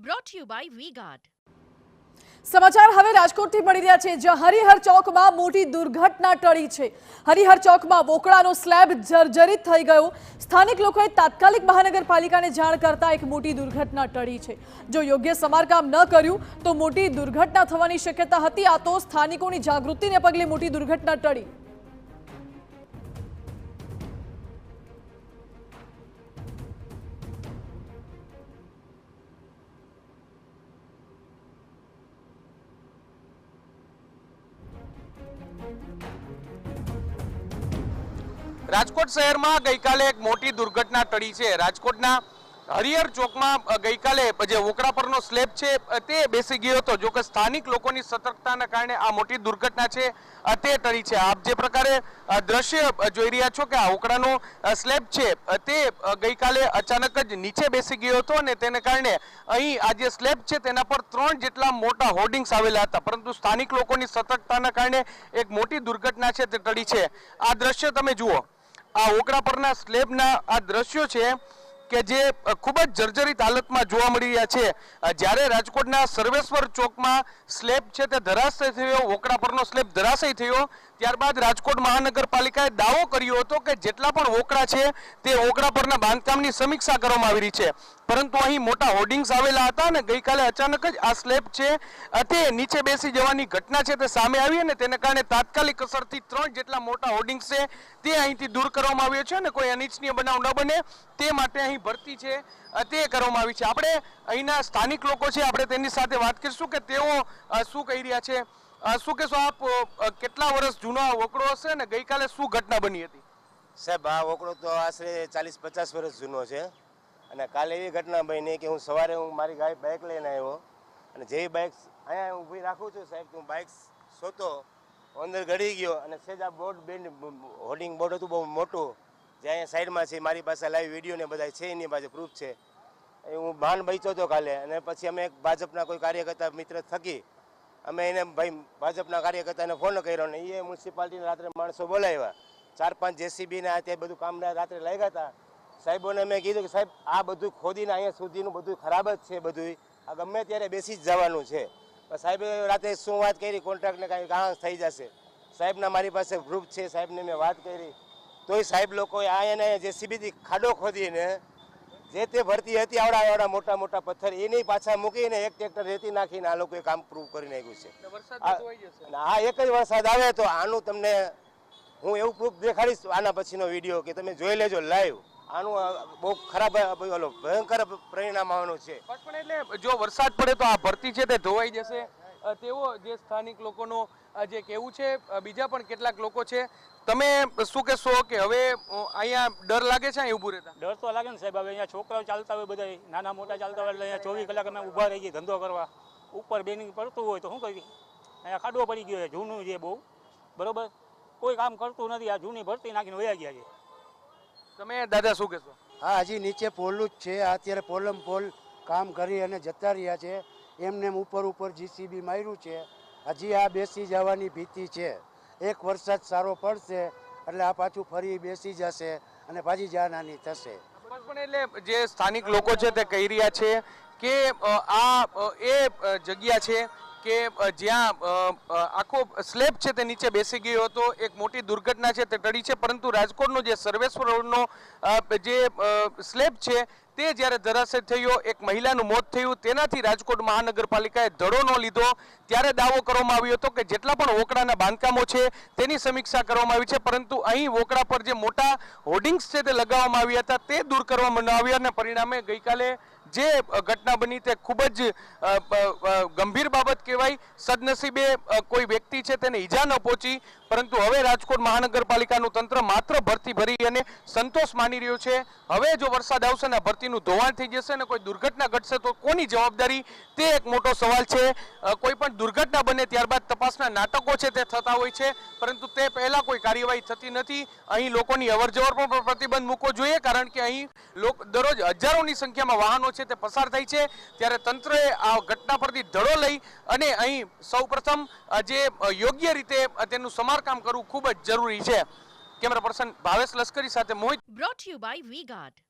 brought to you by V-Guard. સમાચાર હવે રાજકોટથી મળી રહ્યા છે, જ્યાં હરિહર ચોકમાં મોટી દુર્ઘટના ટળી છે। હરિહર ચોકમાં વોકળાનો સ્લેબ જર્જરિત થઈ ગયો। સ્થાનિક લોકોએ તાત્કાલિક મહાનગરપાલિકાને જાણ કરતા એક મોટી દુર્ઘટના ટળી છે। જો યોગ્ય સમારકામ ન કર્યું તો મોટી દુર્ઘટના થવાની શક્યતા હતી। આ તો સ્થાનિકોની જાગૃતિને પગલે મોટી દુર્ઘટના ટળી। રાજકોટ શહેરમાં ગઈકાલે એક મોટી દુર્ઘટના ટળી છે। રાજકોટના હરિહર ચોકમાં ગઈકાલે જે વોકળા પરનો સ્લેબ છે તે બેસી ગયો હતો। જો કે સ્થાનિક લોકોની સતર્કતાના કારણે આ મોટી દુર્ઘટના છે તે ટળી છે। આપ જે પ્રકારે દ્રશ્ય જોઈ રહ્યા છો કે આ વોકળાનો સ્લેબ છે તે ગઈકાલે અચાનક જ નીચે બેસી ગયો હતો અને તેને કારણે અહીં આ જે સ્લેબ છે તેના પર 3 જેટલા મોટા હોર્ડિંગ્સ આવેલા હતા, પરંતુ સ્થાનિક લોકોની સતર્કતાના કારણે એક મોટી દુર્ઘટના છે તે ટળી છે। આ દ્રશ્ય તમે જુઓ, આ વોકળા પરના સ્લેબના આ દ્રશ્યો છે કે જે ખૂબ જ જર્જરિત હાલતમાં જોવા મળી રહ્યા છે। જ્યારે રાજકોટના સર્વેશ્વર ચોકમાં સ્લેબ છે તે ધરાશય થયો, વોકળા પરનો સ્લેબ ધરાશય થયો, ત્યારબાદ રાજકોટ મહાનગરપાલિકાએ દાવો કર્યો હતો કે જેટલા પણ વોકળા છે તે વોકળા પરના બાંધકામની સમીક્ષા કરવામાં આવી રહી છે, પરંતુ અહીં મોટા હોર્ડિંગ્સ આવેલા હતા અને ગઈકાલે અચાનક જ આ સ્લેબ છે તે નીચે બેસી જવાની ઘટના છે તે સામે આવી અને તેને કારણે તાત્કાલિક અસરથી 3 જેટલા મોટા હોર્ડિંગ્સ છે તે અહીંથી દૂર કરવામાં આવ્યો છે અને કોઈ અનિચ્છનીય બનાવ ન બને તે માટે અહીં ભરતી છે તે કરવામાં આવી છે। આપણે અહીંના સ્થાનિક લોકો છે, આપણે તેની સાથે વાત કરીશું કે તેઓ શું કહી રહ્યા છે। શું કહેશો આપ, કેટલા વર્ષ જૂનો આ વોકળો હશે અને ગઈકાલે શું ઘટના બની હતી? સાહેબ, આ વોકળો તો આશરે 40-50 વર્ષ જૂનો છે અને કાલે એવી ઘટના બની કે હું સવારે મારી બાઇક લઈને આવ્યો અને જેવી બાઇક અહીંયા ઊભી રાખું છું સાહેબ, હું બાઇક સોતો અંદર ગળી ગયો અને સેજ આ બોર્ડ હોર્ડિંગ બોર્ડ હતું બહુ મોટું, જે અહીંયા સાઈડમાં છે, મારી પાસે લાઈવ વિડીયો ને બધા છે, એની પાસે પ્રૂફ છે। હું ભાન બચ્યો હતો કાલે અને પછી અમે એક ભાજપના કોઈ કાર્યકર્તા મિત્ર થકી અમે એને ભાઈ ભાજપના કાર્યકર્તાને ફોન કર્યો ને એ મ્યુનિસિપાલિટીના રાત્રે માણસો બોલાવ્યા, 4-5 જેસીબીને તે બધું કામ રાત્રે લાગ્યા હતા। સાહેબોને મેં કીધું કે સાહેબ આ બધું ખોદીને અહીંયા સુધીનું બધું ખરાબ જ છે, બધું આ ગમે ત્યારે બેસી જ જવાનું છે। સાહેબે રાતે શું વાત કરી, કોન્ટ્રાક્ટને કાંઈ કાં થઈ જશે, સાહેબના મારી પાસે પ્રૂફ છે, સાહેબને મેં વાત કરી તોય સાહેબ લોકોએ અહીંયા જેસીબીથી ખાડો ખોદીને જે તે ભરતી હતી આવડા મોટા મોટા પથ્થર એની પાછા મૂકીને એક ટ્રેક્ટર રેતી નાખીને આ લોકોએ કામ પ્રૂવ કરી નાખ્યું છે। આ એક જ વરસાદ આવે તો આનું તમને હું એવું પ્રૂફ દેખાડીશ આના પછીનો વિડીયો કે તમે જોઈ લેજો લાઈવ, આનું બહુ ખરાબ ભયંકર પરિણામ આવવાનું છે। પણ એટલે જો વરસાદ પડે તો આ ભરતી છે તે ધોવાઈ જશે તેવો જે સ્થાનિક લોકોનો જે કહેવું છે। બીજા પણ કેટલાક લોકો છે, તમે શું કહેશો કે હવે અહીંયા ડર લાગે છે અહીં ઊભું રહેતા? ડર તો લાગે ને સાહેબ, હવે અહીંયા છોકરાઓ ચાલતા હોય બધા નાના મોટા ચાલતા હોય એટલે અહીંયા 24 કલાક અમે ઊભા રહી જઈએ ધંધો કરવા, ઉપર બેનિંગ પડતું હોય તો શું કરીએ, અહીંયા ખાડો પડી ગયો છે જૂનું છે બહુ, બરોબર કોઈ કામ કરતું નથી, આ જૂની ભરતી નાખીને વયા ગયા છે। તમે દાદા શું કહેશો? હા, હજી નીચે પોલું જ છે, અત્યારે પોલ કામ કરી અને જતા રહ્યા છે, એમને ઉપર જીસીબી માર્યું છે, હજી આ બેસી જવાની ભીતિ છે। એક વરસાદ સારો પડશે એટલે આ પાછું ફરી બેસી જશે અને પાછી જાનહાની થશે। પણ એટલે જે સ્થાનિક લોકો છે તે કહી રહ્યા છે કે આ એ જગ્યા છે કે જ્યાં આખો સ્લેબ છે તે નીચે બેસી ગયો હતો, એક મોટી દુર્ઘટના છે તે ટળી છે, પરંતુ રાજકોટનો જે સર્વેશ્વર રોડનો જે સ્લેબ છે તે જ્યારે ધરાશય થયો, એક મહિલાનું મોત થયું, તેનાથી રાજકોટ મહાનગરપાલિકાએ ધડો ન લીધો, ત્યારે દાવો કરવામાં આવ્યો હતો કે જેટલા પણ વોકળાના બાંધકામો છે તેની સમીક્ષા કરવામાં આવી છે, પરંતુ અહીં વોકળા પર જે મોટા હોર્ડિંગ્સ છે તે લગાવવામાં આવ્યા હતા તે દૂર કરવામાં ન આવ્યા અને પરિણામે ગઈકાલે જે ઘટના બની તે ખૂબ જ ગંભીર બાબત કહેવાય। સદનસીબે કોઈ વ્યક્તિ છે તેને ઈજા ન પહોંચી, પરંતુ હવે રાજકોટ મહાનગરપાલિકાનું તંત્ર માત્ર ભરતી ભરી અને સંતોષ માની રહ્યું છે। હવે જો વરસાદ આવશે ને ભરતીનું ધોવાણ થઈ જશે અને કોઈ દુર્ઘટના ઘટશે તો કોની જવાબદારી તે એક મોટો સવાલ છે। કોઈ પણ દુર્ઘટના બને ત્યારબાદ તપાસના નાટકો છે તે થતા હોય છે, પરંતુ તે પહેલા કોઈ કાર્યવાહી થતી નથી। અહીં લોકોની અવરજવર પર પ્રતિબંધ મૂકવો જોઈએ, કારણ કે અહીં દરરોજ હજારોની સંખ્યામાં વાહનો છે તે પસાર થાય છે, ત્યારે તંત્રએ આ ઘટના પરથી ધડો લઈ અને અહીં સૌપ્રથમ જે યોગ્ય રીતે તેનું સમારકામ કરવું ખૂબ જ જરૂરી છે। કેમેરા પર્સન ભાવેશ લશ્કરી સાથે મોહિત, Brought to you by V-Guard.